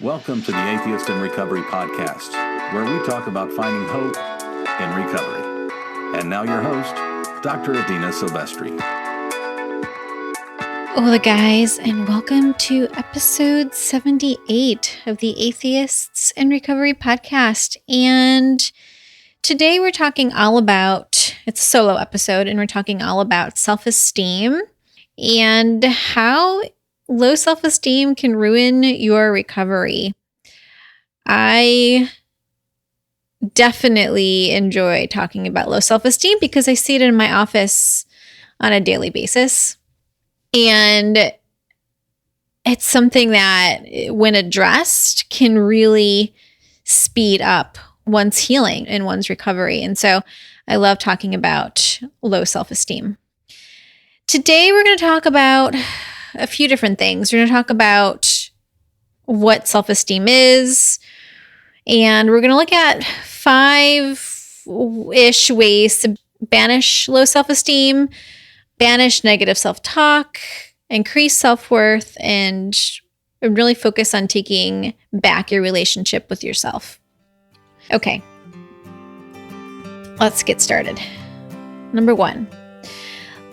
Welcome to the Atheist in Recovery podcast, where we talk about finding hope in recovery. And now your host, Dr. Adina Silvestri. Hola guys, and welcome to episode 78 of the Atheists in Recovery podcast. And today we're talking all about, it's a solo episode, and we're talking all about self-esteem and how low self-esteem can ruin your recovery. I definitely enjoy talking about low self-esteem because I see it in my office on a daily basis. And it's something that, when addressed, can really speed up one's healing and one's recovery. And so I love talking about low self-esteem. Today, we're going to talk about a few different things. We're going to talk about what self-esteem is, and we're going to look at 5-ish ways to banish low self-esteem, banish negative self-talk, increase self-worth, and really focus on taking back your relationship with yourself. Okay, let's get started. Number 1,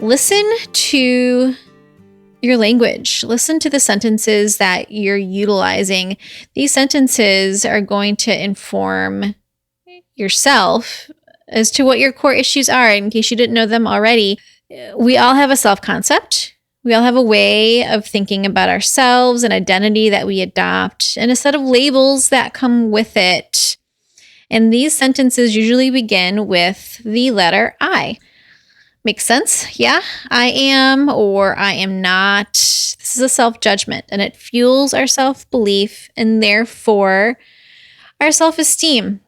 listen to your language. Listen to the sentences that you're utilizing. These sentences are going to inform yourself as to what your core issues are, in case you didn't know them already. We all have a self-concept. We all have a way of thinking about ourselves, an identity that we adopt, and a set of labels that come with it. And these sentences usually begin with the letter I. Makes sense? Yeah, I am or I am not. This is a self-judgment, and it fuels our self-belief and therefore our self-esteem.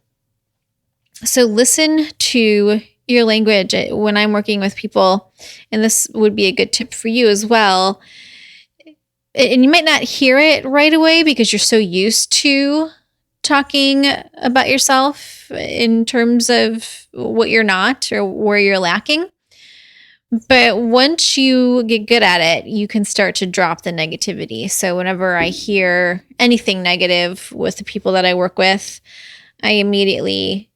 So listen to your language when I'm working with people, and this would be a good tip for you as well. And you might not hear it right away because you're so used to talking about yourself in terms of what you're not or where you're lacking. But once you get good at it, you can start to drop the negativity. So whenever I hear anything negative with the people that I work with, I immediately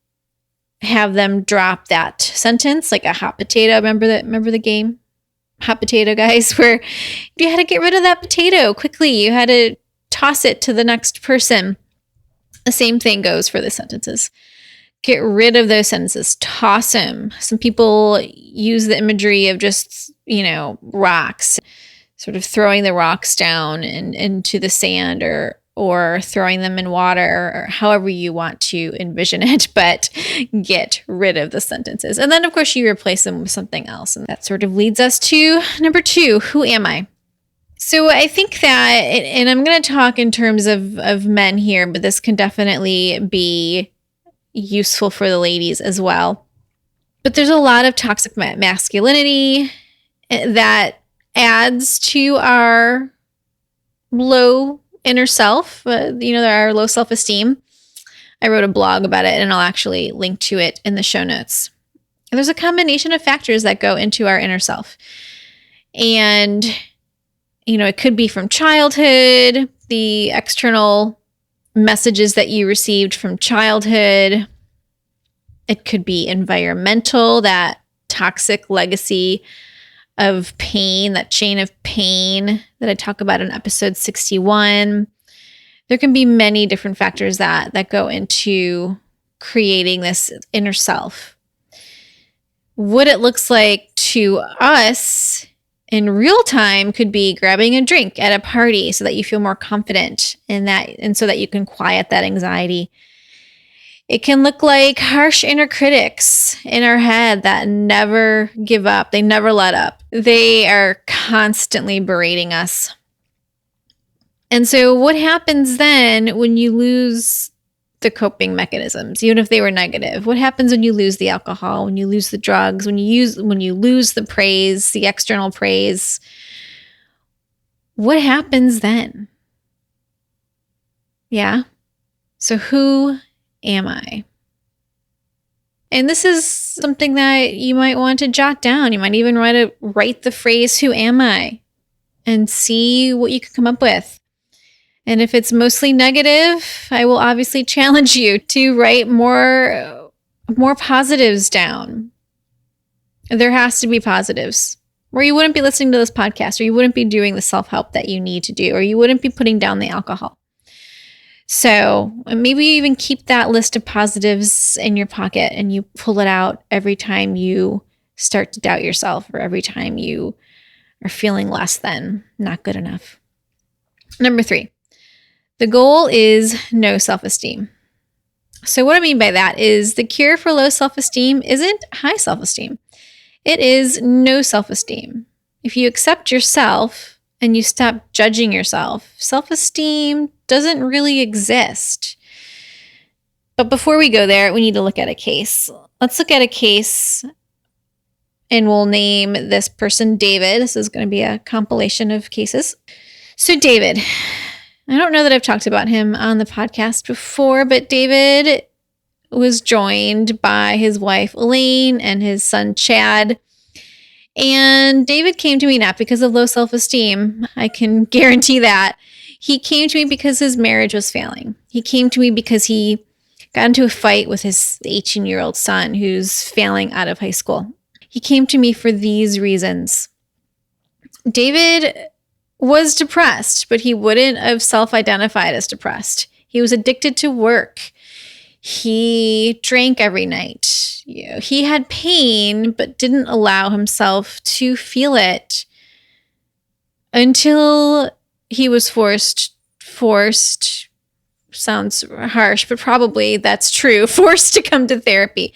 have them drop that sentence like a hot potato. Remember the game? Hot potato, guys, where you had to get rid of that potato quickly. You had to toss it to the next person. The same thing goes for the sentences. Get rid of those sentences. Toss them. Some people use the imagery of just, rocks, sort of throwing the rocks down into the sand or throwing them in water, or however you want to envision it, but get rid of the sentences. And then, of course, you replace them with something else. And that sort of leads us to number 2, who am I? So I think that, and I'm going to talk in terms of men here, but this can definitely be useful for the ladies as well. But there's a lot of toxic masculinity that adds to our low inner self, our low self-esteem. I wrote a blog about it, and I'll actually link to it in the show notes. And there's a combination of factors that go into our inner self. And, it could be from childhood, the external messages that you received from childhood. It could be environmental, that toxic legacy of pain, that chain of pain that I talk about in episode 61. There can be many different factors that go into creating this inner self. What it looks like to us in real time could be grabbing a drink at a party so that you feel more confident and so that you can quiet that anxiety. It can look like harsh inner critics in our head that never give up. They never let up. They are constantly berating us. And so what happens then when you lose the coping mechanisms, even if they were negative? What happens when you lose the alcohol, when you lose the drugs, when you lose the praise, the external praise? What happens then? Yeah. So who am I? And this is something that you might want to jot down. You might even write the phrase, who am I? And see what you can come up with. And if it's mostly negative, I will obviously challenge you to write more positives down. There has to be positives, or you wouldn't be listening to this podcast, or you wouldn't be doing the self-help that you need to do, or you wouldn't be putting down the alcohol. So maybe you even keep that list of positives in your pocket and you pull it out every time you start to doubt yourself, or every time you are feeling less than, not good enough. Number 3, the goal is no self-esteem. So what I mean by that is the cure for low self-esteem isn't high self-esteem. It is no self-esteem. If you accept yourself and you stop judging yourself, self-esteem doesn't really exist. But before we go there, we need to look at a case. Let's look at a case, and we'll name this person David. This is going to be a compilation of cases. So David, I don't know that I've talked about him on the podcast before, but David was joined by his wife Elaine and his son Chad. And David came to me not because of low self-esteem. I can guarantee that. He came to me because his marriage was failing. He came to me because he got into a fight with his 18-year-old son who's failing out of high school. He came to me for these reasons. David was depressed, but he wouldn't have self-identified as depressed. He was addicted to work. He drank every night. He had pain, but didn't allow himself to feel it until he was forced, sounds harsh, but probably that's true, forced to come to therapy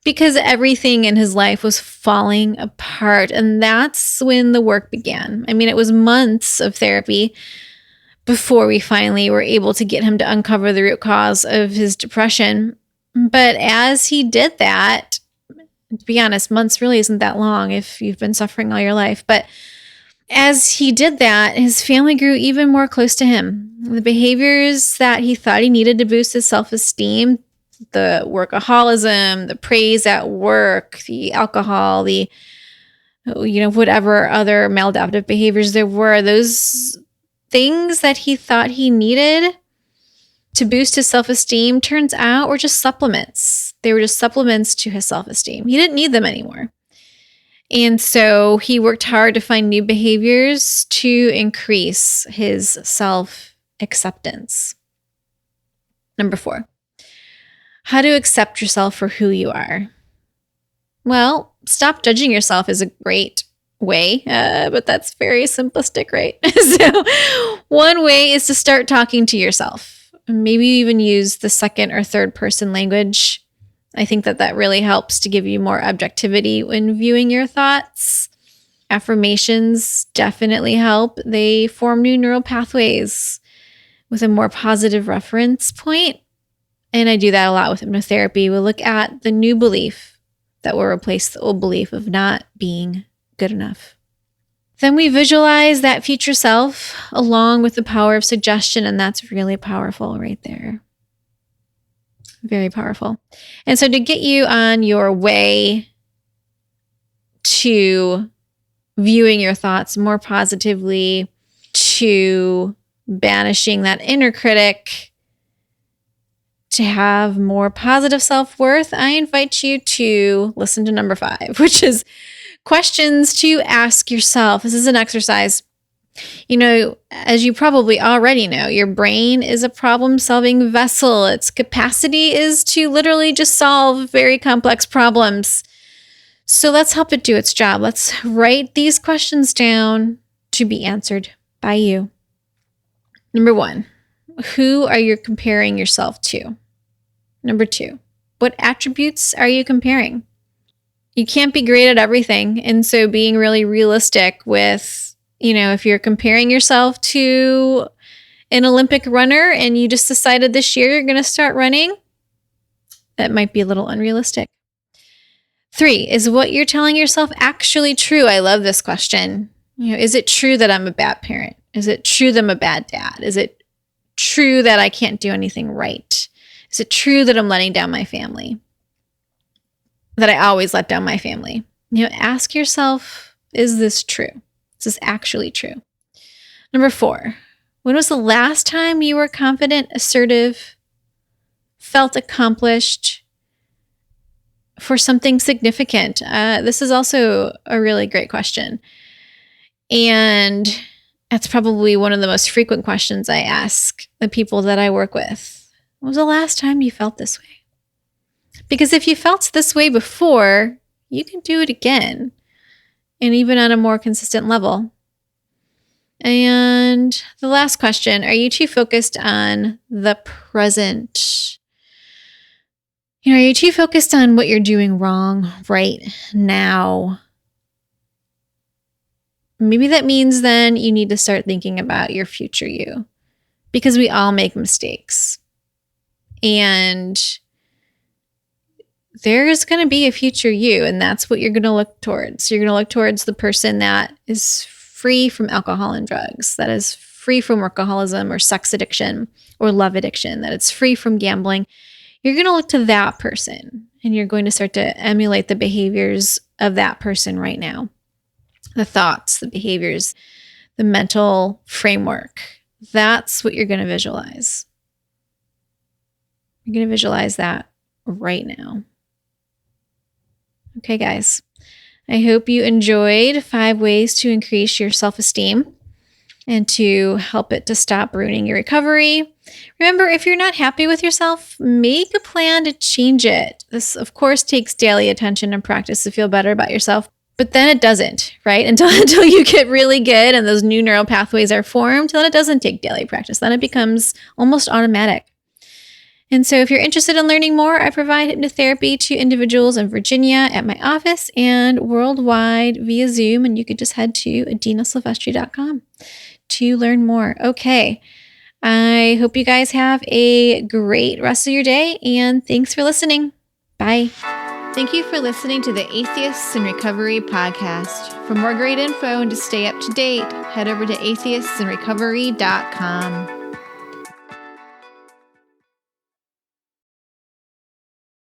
because everything in his life was falling apart. And that's when the work began. I mean, it was months of therapy before we finally were able to get him to uncover the root cause of his depression. But as he did that, to be honest, months really isn't that long if you've been suffering all your life. But as he did that, his family grew even more close to him. The behaviors that he thought he needed to boost his self-esteem, the workaholism, the praise at work, the alcohol, the, whatever other maladaptive behaviors there were, those things that he thought he needed to boost his self-esteem, turns out were just supplements. They were just supplements to his self-esteem. He didn't need them anymore. And so he worked hard to find new behaviors to increase his self-acceptance. Number 4, how to accept yourself for who you are. Well, stop judging yourself is a great way, but that's very simplistic, right? So one way is to start talking to yourself. Maybe even use the second or third person language. I think that really helps to give you more objectivity when viewing your thoughts. Affirmations definitely help. They form new neural pathways with a more positive reference point. And I do that a lot with hypnotherapy. We'll look at the new belief that will replace the old belief of not being good enough. Then we visualize that future self along with the power of suggestion, and that's really powerful right there. Very powerful. And so to get you on your way to viewing your thoughts more positively, to banishing that inner critic, to have more positive self-worth, I invite you to listen to number 5, which is questions to ask yourself. This is an exercise. As you probably already know, your brain is a problem-solving vessel. Its capacity is to literally just solve very complex problems. So let's help it do its job. Let's write these questions down to be answered by you. Number 1, who are you comparing yourself to? Number 2, what attributes are you comparing? You can't be great at everything. And so being really realistic with, if you're comparing yourself to an Olympic runner and you just decided this year you're going to start running, that might be a little unrealistic. 3, is what you're telling yourself actually true? I love this question. Is it true that I'm a bad parent? Is it true that I'm a bad dad? Is it true that I can't do anything right? Is it true that I'm letting down my family? That I always let down my family? Ask yourself, is this true? Is this actually true? Number 4, When was the last time you were confident, assertive, felt accomplished for something significant? This is also a really great question. And that's probably one of the most frequent questions I ask the people that I work with. When was the last time you felt this way? Because if you felt this way before, you can do it again, and even on a more consistent level. And the last question, are you too focused on the present? Are you too focused on what you're doing wrong right now? Maybe that means then you need to start thinking about your future you, because we all make mistakes. And there's going to be a future you, and that's what you're going to look towards. You're going to look towards the person that is free from alcohol and drugs, that is free from workaholism or sex addiction or love addiction, that it's free from gambling. You're going to look to that person, and you're going to start to emulate the behaviors of that person right now. The thoughts, the behaviors, the mental framework. That's what you're going to visualize. You're going to visualize that right now. Okay, guys. I hope you enjoyed 5 ways to increase your self-esteem and to help it to stop ruining your recovery. Remember, if you're not happy with yourself, make a plan to change it. This, of course, takes daily attention and practice to feel better about yourself. But then it doesn't, right? Until you get really good and those new neural pathways are formed, then it doesn't take daily practice. Then it becomes almost automatic. And so if you're interested in learning more, I provide hypnotherapy to individuals in Virginia at my office and worldwide via Zoom. And you could just head to adinasilvestri.com to learn more. Okay. I hope you guys have a great rest of your day, and thanks for listening. Bye. Thank you for listening to the Atheists in Recovery podcast. For more great info and to stay up to date, head over to atheistsandrecovery.com.